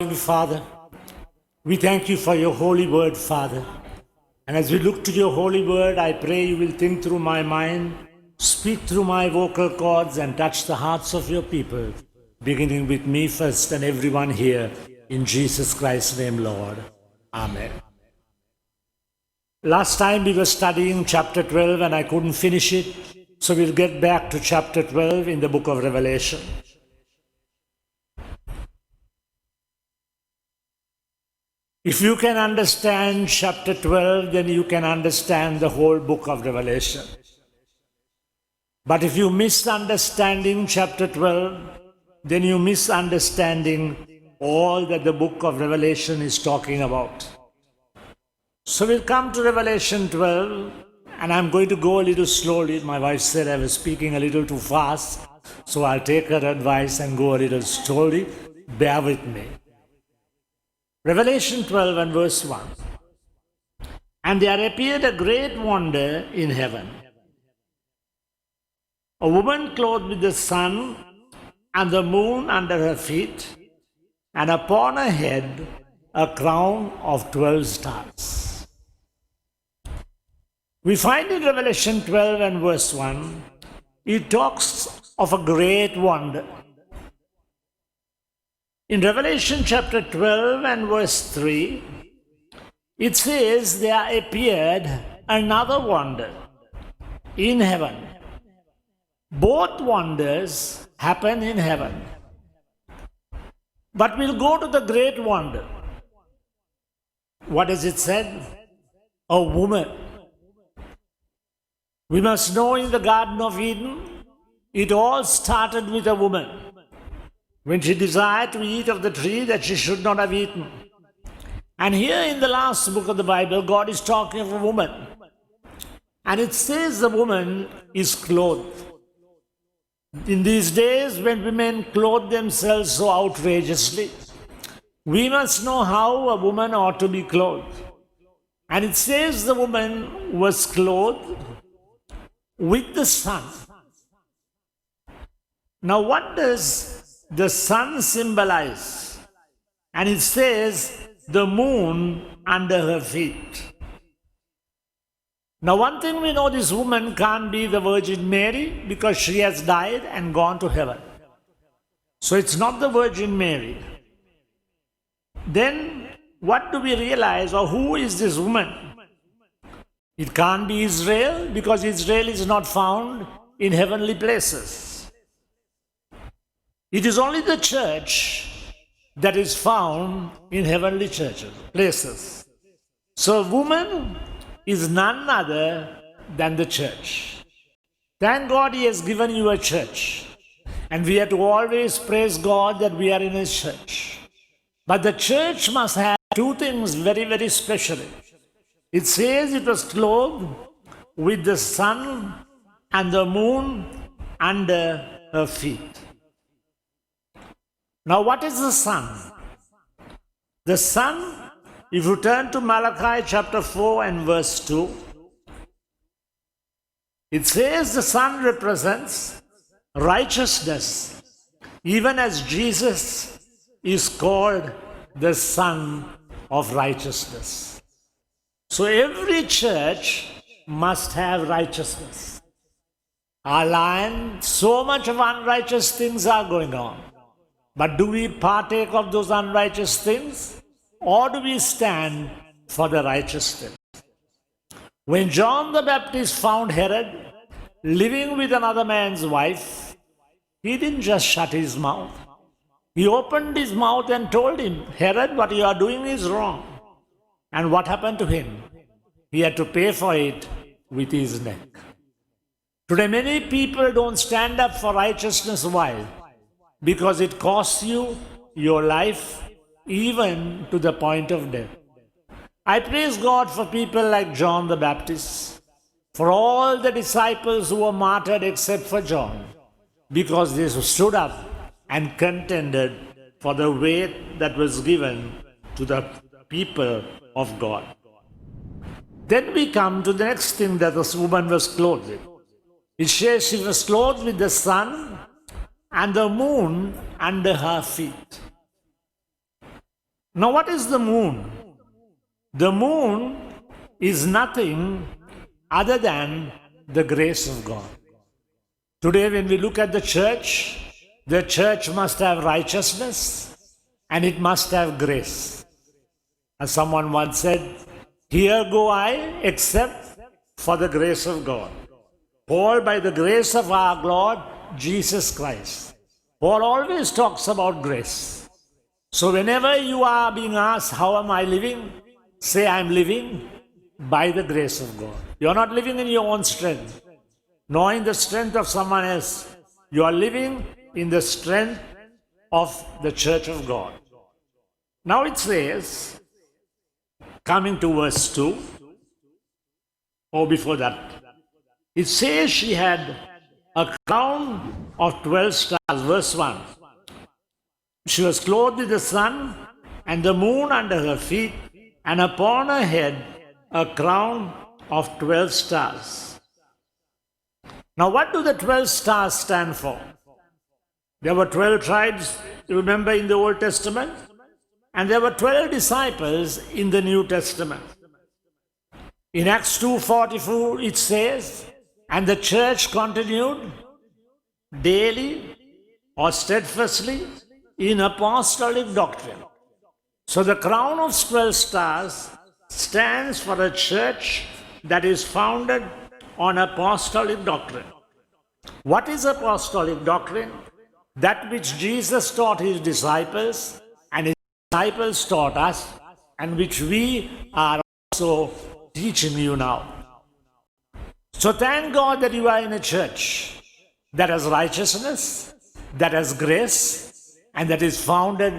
Father, we thank you for your holy word, Father. And as we look to your holy word, I pray you will think through my mind, speak through my vocal cords, and touch the hearts of your people, beginning with me first and everyone here. In Jesus Christ's name, Lord. Amen. Last time we were studying chapter 12 and I couldn't finish it, so we'll get back to chapter 12 in the book of Revelation. If you can understand chapter 12, then you can understand the whole book of Revelation. But if you misunderstanding chapter 12, then you misunderstanding all that the book of Revelation is talking about. So we'll come to Revelation 12, and I'm going to go a little slowly. My wife said I was speaking a little too fast, so I'll take her advice and go a little slowly. Bear with me. Revelation 12 and verse 1. And there appeared a great wonder in heaven. A woman clothed with the sun and the moon under her feet, and upon her head a crown of 12 stars. We find in Revelation 12 and verse 1, it talks of a great wonder. In Revelation chapter 12 and verse 3, it says there appeared another wonder in heaven. Both wonders happen in heaven. But we'll go to the great wonder. What does it say? A woman. We must know in the Garden of Eden, it all started with a woman. When she desired to eat of the tree that she should not have eaten. And here in the last book of the Bible, God is talking of a woman. And it says the woman is clothed. In these days, when women clothe themselves so outrageously, we must know how a woman ought to be clothed. And it says the woman was clothed with the sun. Now what does the sun symbolize? And it says the moon under her feet. Now one thing we know, this woman can't be the Virgin Mary because she has died and gone to heaven. So it's not the Virgin Mary. Then what do we realize, or who is this woman? It can't be Israel because Israel is not found in heavenly places. It is only the church that is found in heavenly churches, places. So woman is none other than the church. Thank God He has given you a church. And we have to always praise God that we are in His church. But the church must have two things very, very specially. It says it was clothed with the sun and the moon under her feet. Now what is the sun? The sun, if you turn to Malachi chapter 4 and verse 2, it says the sun represents righteousness, even as Jesus is called the Son of Righteousness. So every church must have righteousness. Our land, so much of unrighteous things are going on. But do we partake of those unrighteous things? Or do we stand for the righteous things? When John the Baptist found Herod living with another man's wife, he didn't just shut his mouth. He opened his mouth and told him, Herod, what you are doing is wrong. And what happened to him? He had to pay for it with his neck. Today many people don't stand up for righteousness. Why? Because it costs you your life, even to the point of death. I praise God for people like John the Baptist, for all the disciples who were martyred except for John, because they stood up and contended for the way that was given to the people of God. Then we come to the next thing that this woman was clothed with. It says she was clothed with the sun and the moon under her feet. Now, what is the moon? The moon is nothing other than the grace of God. Today, when we look at the church must have righteousness and it must have grace. As someone once said, "Here go I, except for the grace of God." Paul, by the grace of our Lord Jesus Christ. Paul always talks about grace. So whenever you are being asked, how am I living? Say, I'm living by the grace of God. You are not living in your own strength, nor in the strength of someone else. You are living in the strength of the church of God. Now it says, coming to verse 2, or before that, it says she had a crown of 12 stars. Verse 1. She was clothed with the sun and the moon under her feet, and upon her head a crown of 12 stars. Now, what do the 12 stars stand for? There were 12 tribes, remember, in the Old Testament, and there were 12 disciples in the New Testament. In Acts 2:44 it says, and the church continued daily or steadfastly in apostolic doctrine. So the crown of 12 stars stands for a church that is founded on apostolic doctrine. What is apostolic doctrine? That which Jesus taught his disciples and his disciples taught us, and which we are also teaching you now. So thank God that you are in a church that has righteousness, that has grace, and that is founded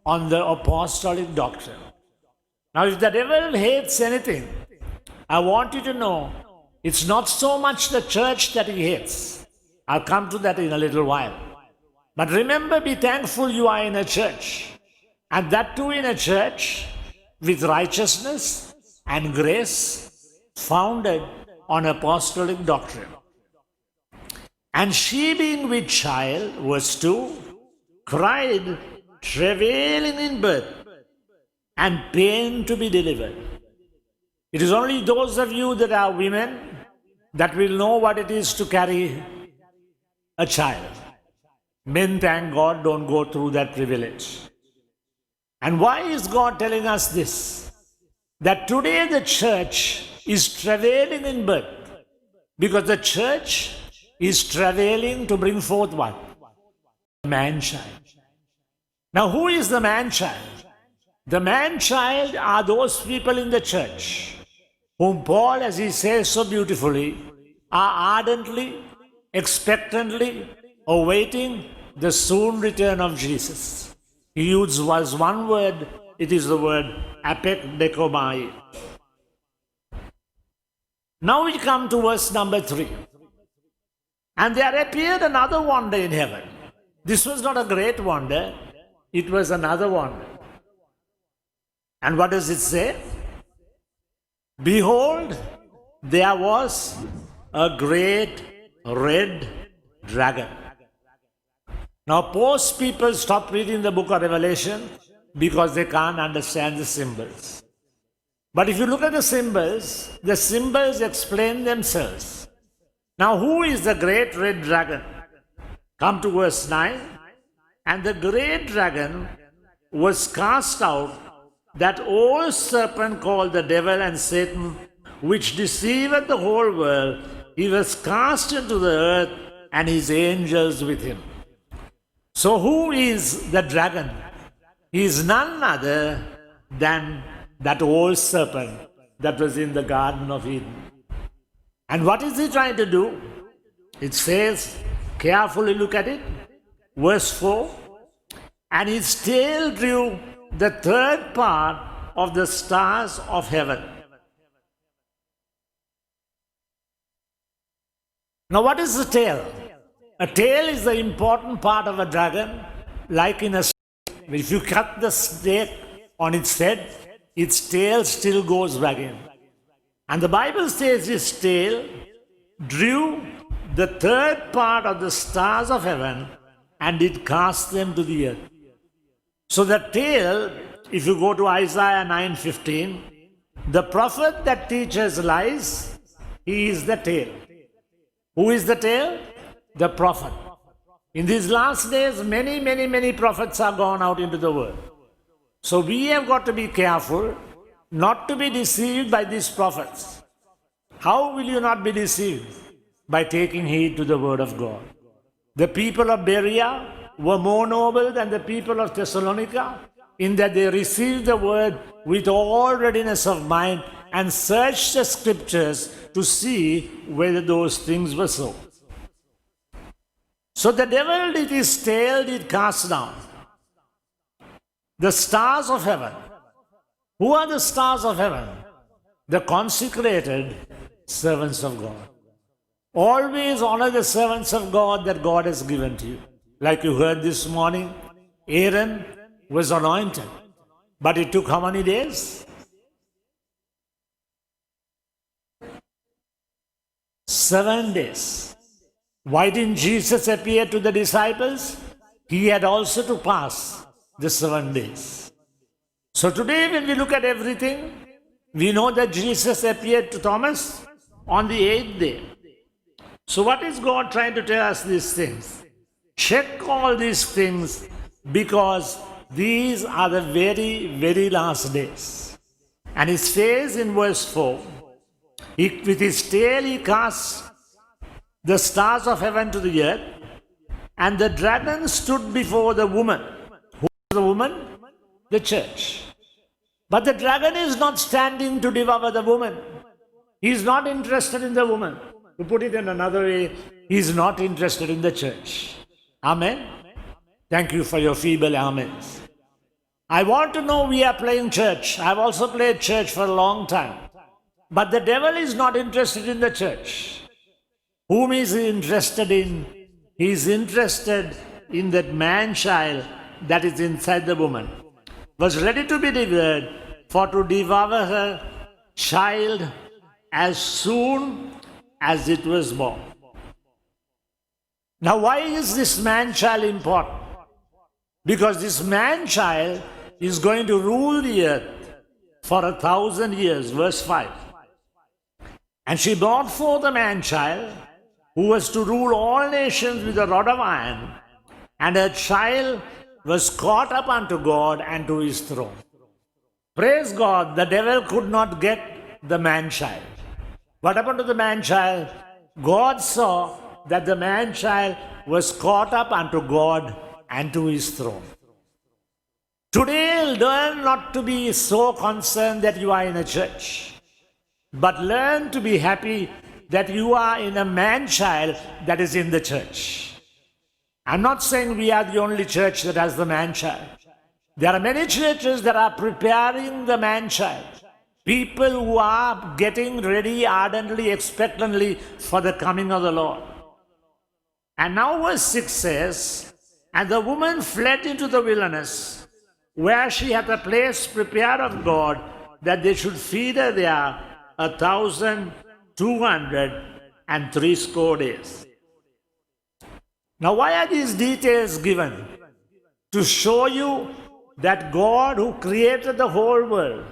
on the apostolic doctrine. Now, if the devil hates anything, I want you to know it's not so much the church that he hates. I'll come to that in a little while. But remember, be thankful you are in a church, and that too in a church with righteousness and grace, founded on apostolic doctrine. And she, being with child, verse 2, cried, travailing in birth, and pain to be delivered. It is only those of you that are women that will know what it is to carry a child. Men, thank God, don't go through that privilege. And why is God telling us this? That today the church is travailing in birth, because the church is travailing to bring forth what? Man-child. Now, who is the man-child? The man-child are those people in the church whom Paul, as he says so beautifully, are ardently, expectantly awaiting the soon return of Jesus. He used one word, it is the word apekdekomai. Now we come to verse number 3. And there appeared another wonder in heaven. This was not a great wonder, it was another wonder. And what does it say? Behold, there was a great red dragon. Now, most people stop reading the book of Revelation because they can't understand the symbols. But if you look at the symbols explain themselves. Now, who is the great red dragon? Come to verse 9. And the great dragon was cast out, that old serpent called the devil and Satan, which deceiveth the whole world. He was cast into the earth, and his angels with him. So who is the dragon? He is none other than that old serpent that was in the Garden of Eden. And what is he trying to do? It says, carefully look at it, verse 4, and his tail drew the third part of the stars of heaven. Now, what is the tail? A tail is the important part of a dragon, like in a snake. If you cut the snake on its head, its tail still goes wagging. And the Bible says his tail drew the third part of the stars of heaven and did cast them to the earth. So the tail if you go to Isaiah 9:15, the prophet that teaches lies, he is the tail. Who is the tail? The prophet. In these last days, many prophets are gone out into the world. So we have got to be careful not to be deceived by these prophets. How will you not be deceived? By taking heed to the word of God. The people of Berea were more noble than the people of Thessalonica in that they received the word with all readiness of mind and searched the scriptures to see whether those things were so. So the devil did his tail did cast down. The stars of heaven. Who are the stars of heaven? The consecrated servants of God. Always honor the servants of God that God has given to you. Like you heard this morning, Aaron was anointed. But it took how many days? 7 days. Why didn't Jesus appear to the disciples? He had also to pass the 7 days. So today when we look at everything, we know that Jesus appeared to Thomas on the 8th day. So what is God trying to tell us these things? Check all these things because these are the very last days. And he says in verse 4, with his tail he casts the stars of heaven to the earth, and the dragon stood before the woman. Who is the woman? The church. But the dragon is not standing to devour the woman. He is not interested in the woman. To put it in another way, he is not interested in the church. Amen? Thank you for your feeble amens. I want to know we are playing church. I've also played church for a long time. But the devil is not interested in the church. Whom is he interested in? He is interested in that man-child that is inside the woman. Was ready to be devoured, for to devour her child as soon as it was born. Now why is this man-child important? Because this man-child is going to rule the earth for 1,000 years, verse 5. And she brought forth a man-child who was to rule all nations with a rod of iron, and her child was caught up unto God and to his throne. Praise God, the devil could not get the man-child. What happened to the man-child? God saw that the man-child was caught up unto God and to his throne. Today, learn not to be so concerned that you are in a church, but learn to be happy that you are in a man-child that is in the church. I'm not saying we are the only church that has the man-child. There are many churches that are preparing the man-child. People who are getting ready ardently, expectantly for the coming of the Lord. And now verse 6 says, and the woman fled into the wilderness, where she had a place prepared of God, that they should feed her there 1,260 days. Now why are these details given? To show you that God, who created the whole world,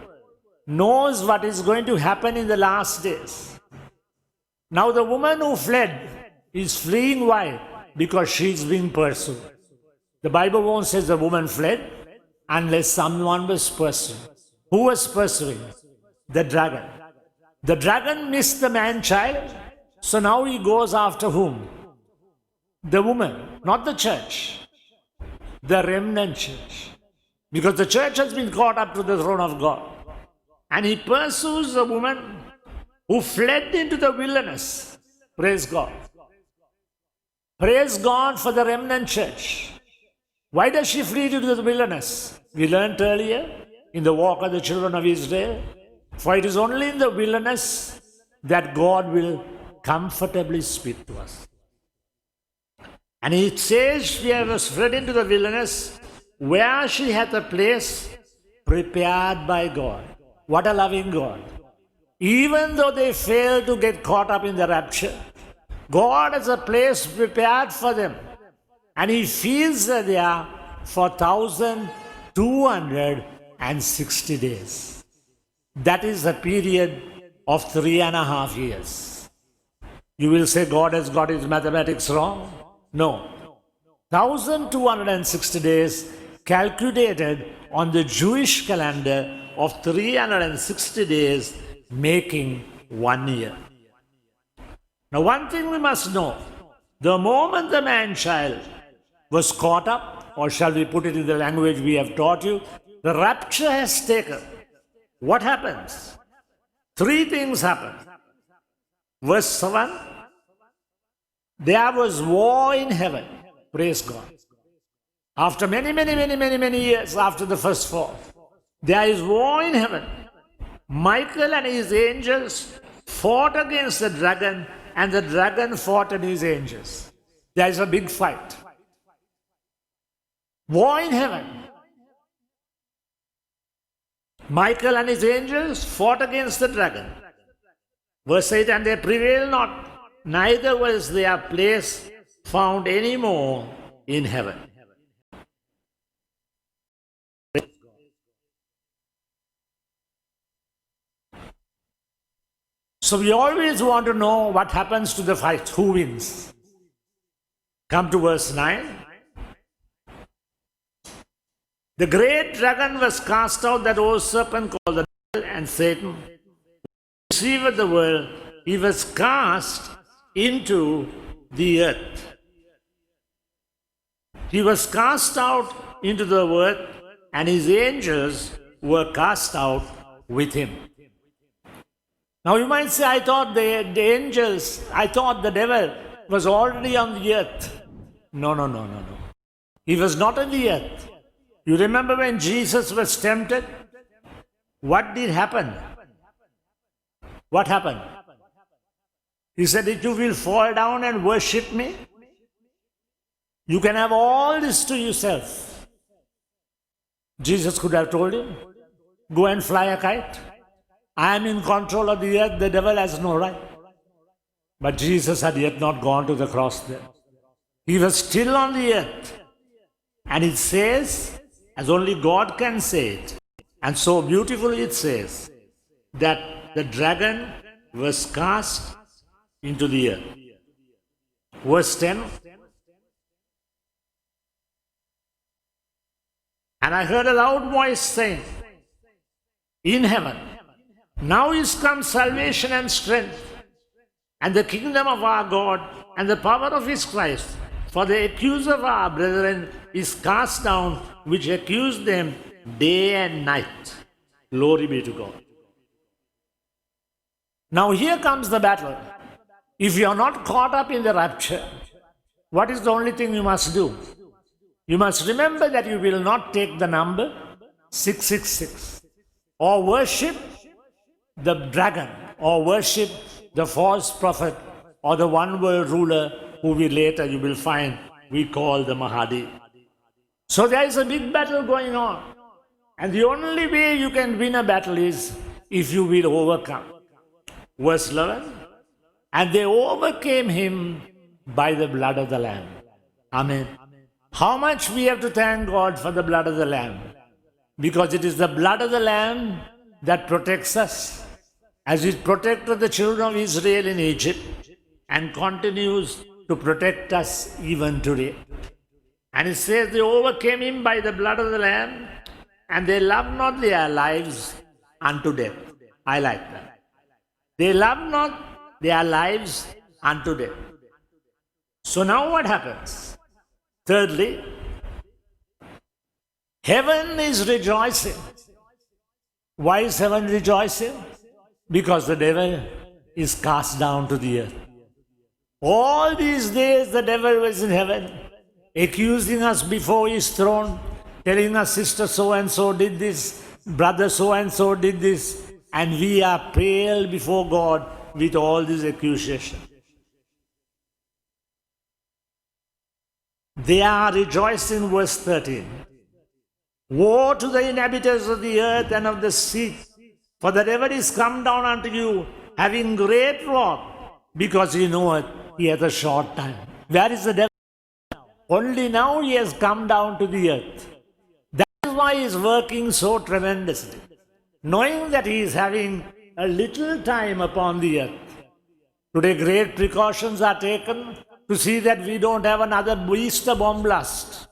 knows what is going to happen in the last days. Now the woman who fled is fleeing. Why? Because she is being pursued. The Bible won't say the woman fled unless someone was pursuing. Who was pursuing? The dragon. The dragon missed the man-child, so now he goes after whom? The woman, not the church. The remnant church. Because the church has been caught up to the throne of God. And he pursues the woman who fled into the wilderness. Praise God. Praise God for the remnant church. Why does she flee into the wilderness? We learned earlier in the walk of the children of Israel. For it is only in the wilderness that God will comfortably speak to us. And it says she was fled into the wilderness, where she hath a place prepared by God. What a loving God. Even though they fail to get caught up in the rapture, God has a place prepared for them. And he feeds her there for 1,260 and 60 days. That is a period of 3.5 years. You will say God has got his mathematics wrong? No. 1260 days calculated on the Jewish calendar of 360 days, making 1 year. Now, one thing we must know, the moment the man-child was caught up, or shall we put it in the language we have taught you, the rapture has taken. What happens? Three things happen. Verse 7, there was war in heaven. Praise God. After many years after the first fall, there is war in heaven. Michael and his angels fought against the dragon, and the dragon fought and his angels. There is a big fight. War in heaven. Michael and his angels fought against the dragon. Verse 8, and they prevailed not, neither was their place found any more in heaven. So we always want to know what happens to the fight, who wins. Come to verse 9. The great dragon was cast out, that old serpent called the devil and Satan, who deceived the world. He was cast into the earth. He was cast out into the earth, and his angels were cast out with him. Now you might say, I thought the devil was already on the earth. No. He was not on the earth. You remember when Jesus was tempted? What did happen? What happened? He said, if you will fall down and worship me, you can have all this to yourself. Jesus could have told him, go and fly a kite. I am in control of the earth, the devil has no right. But Jesus had yet not gone to the cross there. He was still on the earth. And it says, as only God can say it, and so beautifully it says, that the dragon was cast into the earth. Verse 10, and I heard a loud voice saying, in heaven, now is come salvation and strength, and the kingdom of our God, and the power of his Christ. For the accuser of our brethren is cast down, which accused them day and night. Glory be to God. Now here comes the battle. If you are not caught up in the rapture, what is the only thing you must do? You must remember that you will not take the number 666, or worship the dragon, or worship the false prophet, or the one world ruler who we later you will find we call the Mahdi. So there is a big battle going on. And the only way you can win a battle is if you will overcome. Verse 11, and they overcame him by the blood of the Lamb. Amen. How much we have to thank God for the blood of the Lamb. Because it is the blood of the Lamb that protects us, as it protected the children of Israel in Egypt and continues to protect us even today. And it says they overcame him by the blood of the Lamb, and they loved not their lives unto death. I like that. They loved not their lives unto death. So now what happens? Thirdly, heaven is rejoicing. Why is heaven rejoicing? Because the devil is cast down to the earth. All these days the devil was in heaven, accusing us before his throne, telling us sister so-and-so did this, brother so-and-so did this, and we are pale before God with all these accusations. They are rejoicing, verse 13. Woe to the inhabitants of the earth and of the sea, for the devil is come down unto you, having great wrath, because he knoweth he hath a short time. Where is the devil now? Only now he has come down to the earth. That is is why he is working so tremendously, knowing that he is having a little time upon the earth. Today, great precautions are taken to see that we don't have another Easter bomb blast.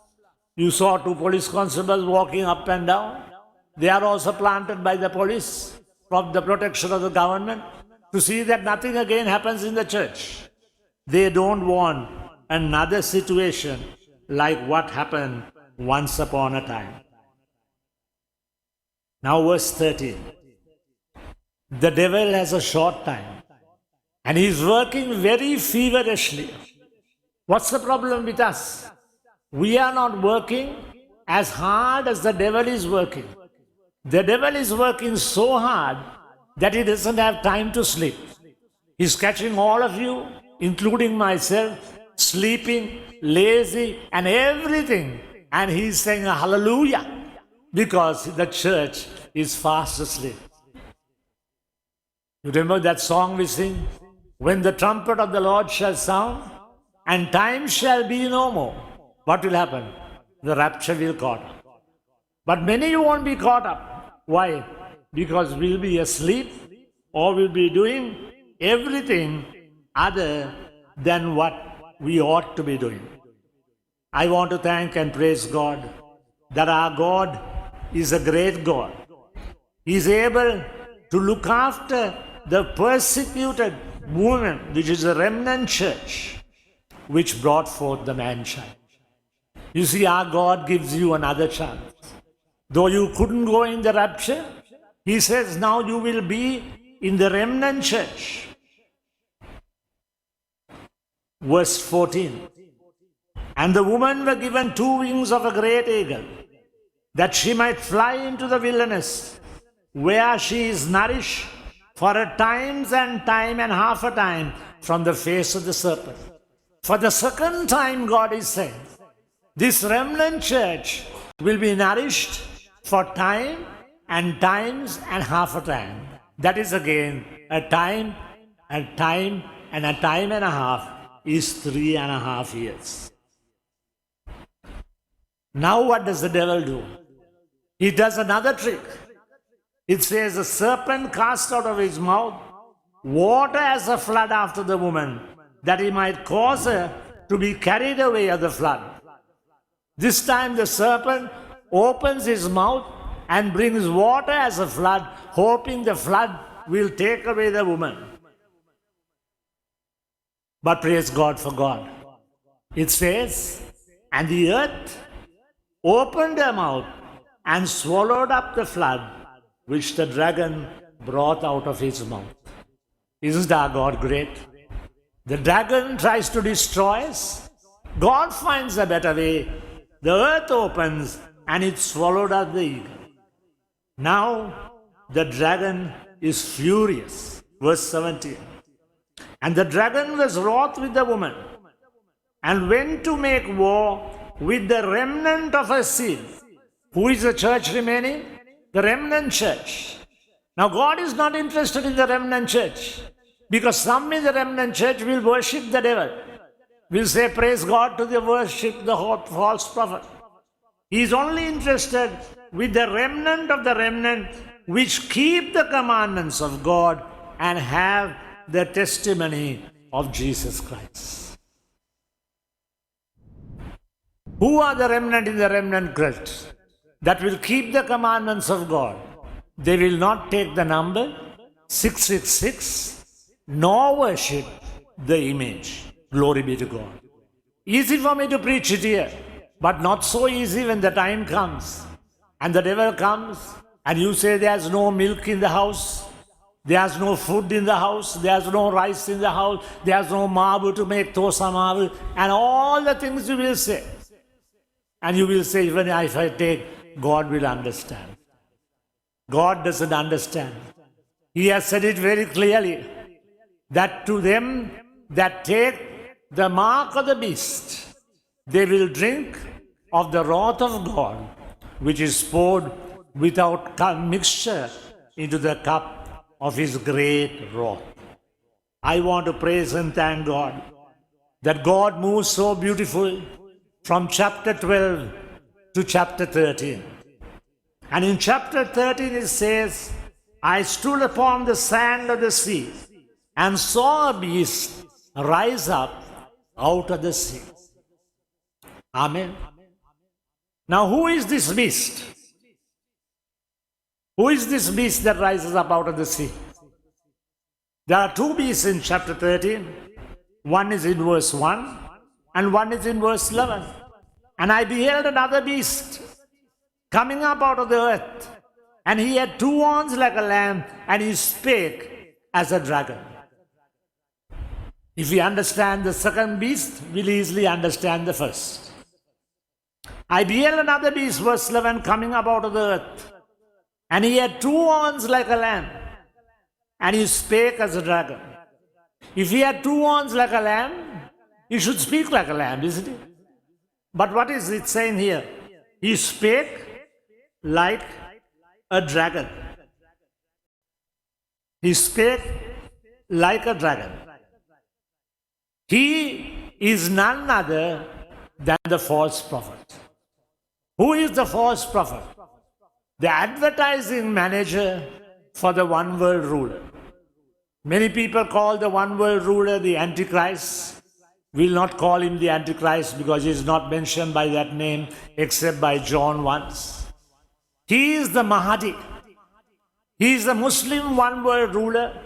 You saw 2 police constables walking up and down. They are also planted by the police from the protection of the government to see that nothing again happens in the church. They don't want another situation like what happened once upon a time. Now verse 13. The devil has a short time and he is working very feverishly. What's the problem with us? We are not working as hard as the devil is working. The devil is working so hard that he doesn't have time to sleep. He's catching all of you, including myself, sleeping, lazy, and everything. And he's saying hallelujah because the church is fast asleep. You remember that song we sing? When the trumpet of the Lord shall sound and time shall be no more. What will happen? The rapture will caught up. But many won't be caught up. Why? Because we'll be asleep or we'll be doing everything other than what we ought to be doing. I want to thank and praise God that our God is a great God. He is able to look after the persecuted movement, which is a remnant church, which brought forth the man-child. You see, our God gives you another chance. Though you couldn't go in the rapture, He says now you will be in the remnant church. Verse 14. And the woman were given 2 wings of a great eagle, that she might fly into the wilderness, where she is nourished for a times and time and half a time from the face of the serpent. For the second time, God is saying, this remnant church will be nourished for time and times and half a time. That is again a time, and a time and a half is 3.5 years. Now what does the devil do? He does another trick. It says the serpent cast out of his mouth water as a flood after the woman, that he might cause her to be carried away of the flood. This time the serpent opens his mouth and brings water as a flood, hoping the flood will take away the woman. But praise God for God. It says, and the earth opened her mouth and swallowed up the flood which the dragon brought out of his mouth. Isn't our God great? The dragon tries to destroy us. God finds a better way. The earth opens and it swallowed up the eagle. Now the dragon is furious. Verse 17. And the dragon was wroth with the woman and went to make war with the remnant of her seed. Who is the church remaining? The remnant church. Now God is not interested in the remnant church, because some in the remnant church will worship the devil. Will say praise God to the worship the false prophet. He is only interested with the remnant of the remnant which keep the commandments of God and have the testimony of Jesus Christ. Who are the remnant in the remnant church that will keep the commandments of God? They will not take the number 666 nor worship the image. Glory be to God. Easy for me to preach it here, but not so easy when the time comes and the devil comes and you say there's no milk in the house, there's no food in the house, there's no rice in the house, there's no marble to make tosa marble, and all the things you will say. And you will say, even if I take, God will understand. God doesn't understand. He has said it very clearly, that to them that take the mark of the beast, they will drink of the wrath of God, which is poured without mixture into the cup of His great wrath. I want to praise and thank God that God moves so beautiful from chapter 12 to chapter 13. And in chapter 13 it says, I stood upon the sand of the sea and saw a beast rise up out of the sea. Amen. Now who is this beast? Who is this beast that rises up out of the sea? There are two beasts in chapter 13. One is in verse 1 and one is in verse 11. And I beheld another beast coming up out of the earth, and he had two horns like a lamb, and he spake as a dragon. If we understand the second beast, we'll easily understand the first. I beheld another beast, verse 11, coming up out of the earth, and he had two horns like a lamb, and he spake as a dragon. If he had two horns like a lamb, he should speak like a lamb, isn't he? But what is it saying here? He spake like a dragon. He spake like a dragon. He is none other than the false prophet. Who is the false prophet? The advertising manager for the one world ruler. Many people call the one world ruler the Antichrist. We'll not call him the Antichrist because he is not mentioned by that name except by John once. He is the Mahdi. He is the Muslim one world ruler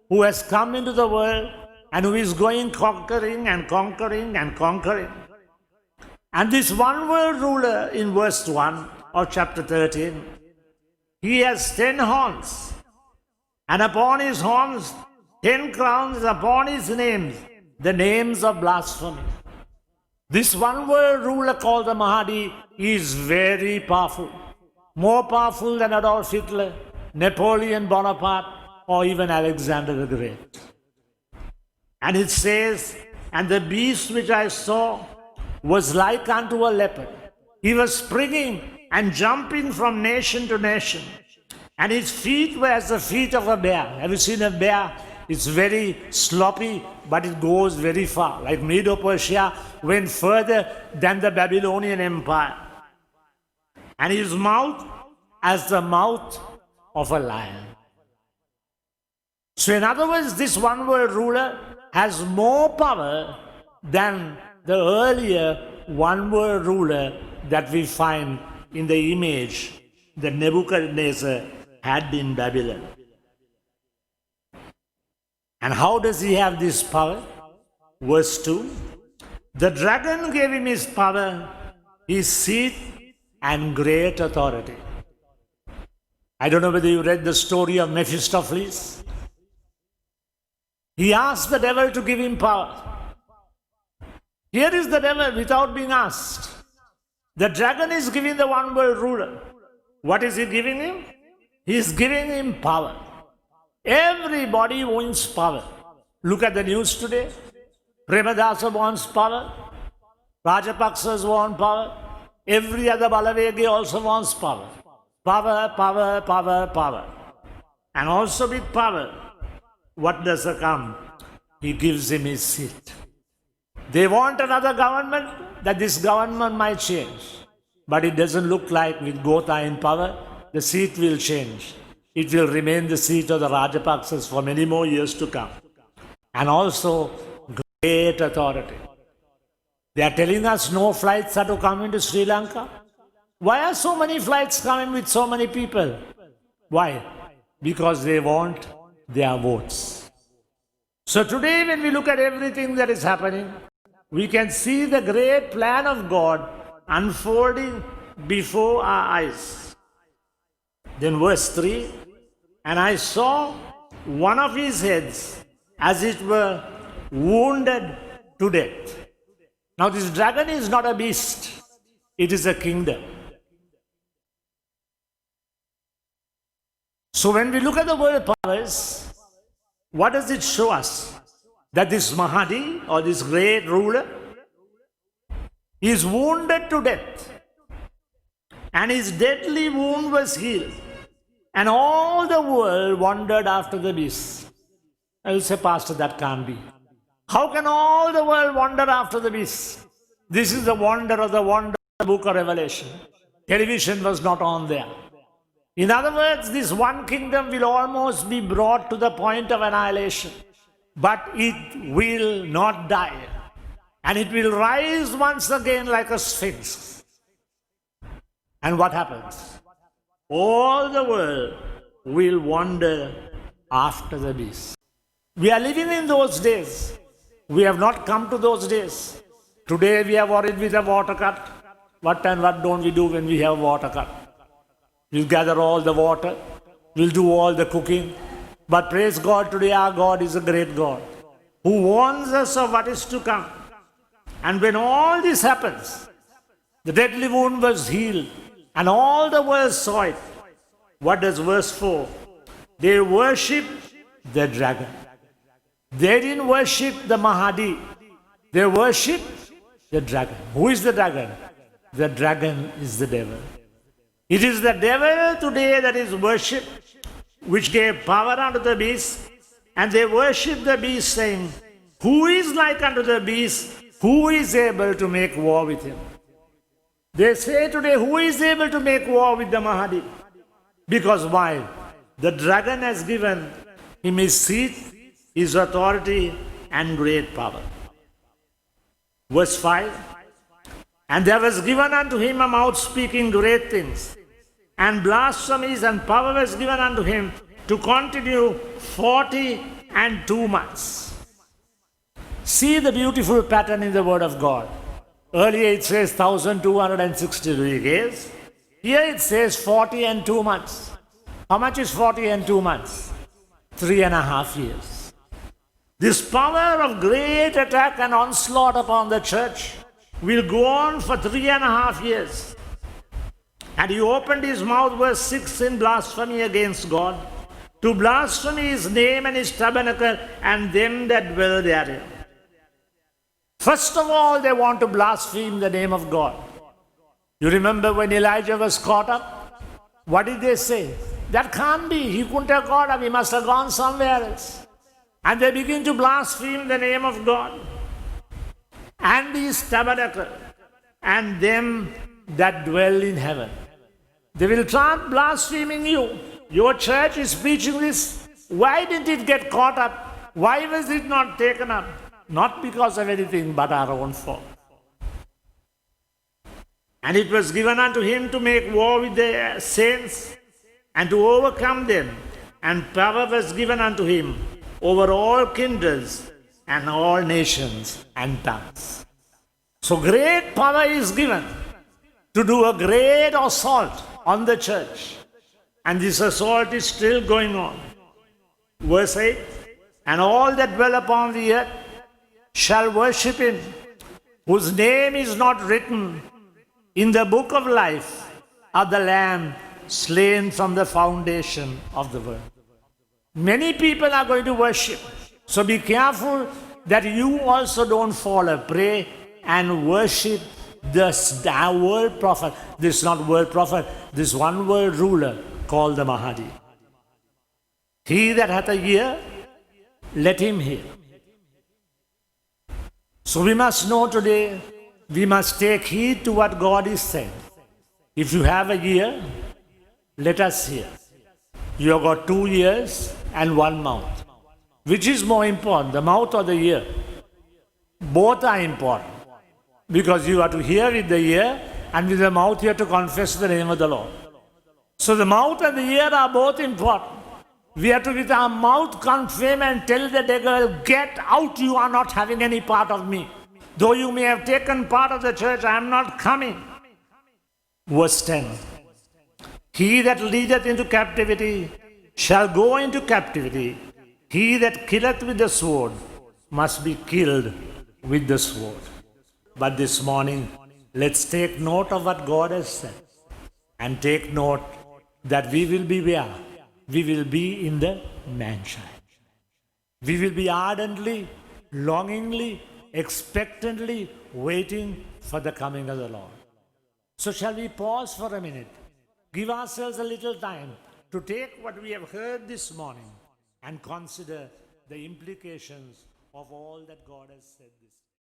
who has come into the world and who is going conquering and conquering and conquering. And this one world ruler in verse 1 of chapter 13, he has 10 horns, and upon his horns 10 crowns, upon his names the names of blasphemy. This one world ruler called the Mahdi is very powerful, more powerful than Adolf Hitler, Napoleon Bonaparte, or even Alexander the Great. And it says, and the beast which I saw was like unto a leopard. He was springing and jumping from nation to nation, and his feet were as the feet of a bear. Have you seen a bear? It's very sloppy, but it goes very far. Like Medo-Persia went further than the Babylonian Empire. And his mouth as the mouth of a lion. So in other words, this one world ruler has more power than the earlier one world ruler that we find in the image that Nebuchadnezzar had in Babylon. And how does he have this power? Verse 2, the dragon gave him his power, his seat, and great authority. I don't know whether you read the story of Mephistopheles. He asked the devil to give him power. Here is the devil without being asked. The dragon is giving the one world ruler. What is he giving him? He is giving him power. Everybody wants power. Look at the news today. Premadasa wants power. Rajapaksas want power. Every other Balavegi also wants power. Power, power, power, power. And also with power, what does come? He gives him his seat. They want another government, that this government might change. But it doesn't look like with Gotha in power, the seat will change. It will remain the seat of the Rajapaksas for many more years to come. And also great authority. They are telling us no flights are to come into Sri Lanka. Why are so many flights coming with so many people? Why? Because they want their votes. So today when we look at everything that is happening, we can see the great plan of God unfolding before our eyes. Then verse 3, and I saw one of his heads as it were wounded to death. Now this dragon is not a beast, it is a kingdom. So when we look at the world powers, what does it show us? That this Mahdi or this great ruler is wounded to death, and his deadly wound was healed, and all the world wondered after the beast. I will say, Pastor, that can't be. How can all the world wander after the beast? This is the wonder of the book of Revelation. Television was not on there. In other words, this one kingdom will almost be brought to the point of annihilation, but it will not die. And it will rise once again like a sphinx. And what happens? All the world will wander after the beast. We are living in those days. We have not come to those days. Today we are worried with a water cut. What and what don't we do when we have water cut? We'll gather all the water. We'll do all the cooking. But praise God, today our God is a great God who warns us of what is to come. And when all this happens, the deadly wound was healed and all the world saw it. What does verse 4? They worship the dragon. They didn't worship the Mahadi. They worship the dragon. Who is the dragon? The dragon is the devil. It is the devil today that is worshipped, which gave power unto the beast. And they worship the beast, saying, who is like unto the beast? Who is able to make war with him? They say today, who is able to make war with the Mahadi? Because why? The dragon has given him his seat, his authority, and great power. Verse 5. And there was given unto him a mouth speaking great things, and blasphemies, and power was given unto him to continue 42 months. See the beautiful pattern in the Word of God. Earlier it says 1263 days. Here it says 42 months. How much is 42 months? 3.5 years. This power of great attack and onslaught upon the church will go on for 3.5 years. And he opened his mouth, verse 6, in blasphemy against God, to blaspheme his name and his tabernacle and them that dwell therein. First of all, they want to blaspheme the name of God. You remember when Elijah was caught up? What did they say? That can't be. He couldn't have caught up. He must have gone somewhere else. And they begin to blaspheme the name of God and his tabernacle and them that dwell in heaven. They will start blaspheming you. Your church is preaching this. Why didn't it get caught up? Why was it not taken up? Not because of anything but our own fault. And it was given unto him to make war with the saints and to overcome them. And power was given unto him over all kindreds and all nations and tongues. So great power is given to do a great assault on the church. And this assault is still going on. Verse 8, and all that dwell upon the earth shall worship him, whose name is not written in the book of life of the Lamb slain from the foundation of the world. Many people are going to worship. So be careful that you also don't fall a prey and worship this world prophet. This is not world prophet, this one world ruler called the Mahadi. He that hath a ear, let him hear. So we must know today, we must take heed to what God is saying. If you have a ear, let us hear. You have got 2 ears and 1 mouth. Which is more important, the mouth or the ear? Both are important. Because you have to hear with the ear, and with the mouth you have to confess the name of the Lord. So the mouth and the ear are both important. We have to with our mouth confirm and tell the devil, get out, you are not having any part of me. Though you may have taken part of the church, I am not coming. Verse 10. He that leadeth into captivity shall go into captivity. He that killeth with the sword must be killed with the sword. But this morning, let's take note of what God has said. And take note that we will be where? We will be in the mansion. We will be ardently, longingly, expectantly waiting for the coming of the Lord. So shall we pause for a minute, give ourselves a little time to take what we have heard this morning and consider the implications of all that God has said this.